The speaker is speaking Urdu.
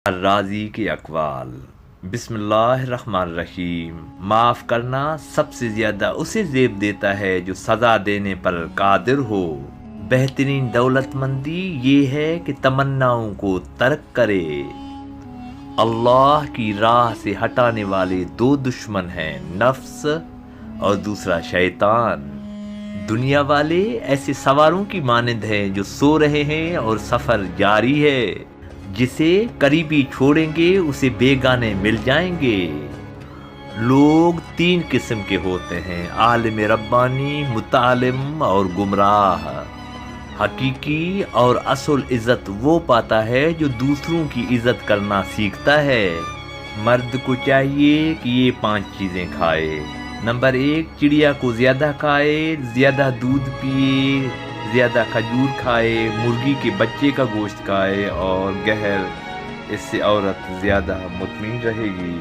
الرازی کے اقوال۔ بسم اللہ الرحمن الرحیم۔ معاف کرنا سب سے زیادہ اسے زیب دیتا ہے جو سزا دینے پر قادر ہو۔ بہترین دولت مندی یہ ہے کہ تمناؤں کو ترک کرے۔ اللہ کی راہ سے ہٹانے والے دو دشمن ہیں، نفس اور دوسرا شیطان۔ دنیا والے ایسے سواروں کی مانند ہیں جو سو رہے ہیں اور سفر جاری ہے۔ جسے قریبی چھوڑیں گے اسے بیگانے مل جائیں گے۔ لوگ تین قسم کے ہوتے ہیں، عالم ربانی، متعلم اور گمراہ۔ حقیقی اور اصل عزت وہ پاتا ہے جو دوسروں کی عزت کرنا سیکھتا ہے۔ مرد کو چاہیے کہ یہ 5 چیزیں کھائے۔ نمبر 1، چڑیا کو زیادہ کھائے، زیادہ دودھ پیے، زیادہ کھجور کھائے، مرغی کے بچے کا گوشت کھائے اور گہر، اس سے عورت زیادہ مطمئن رہے گی۔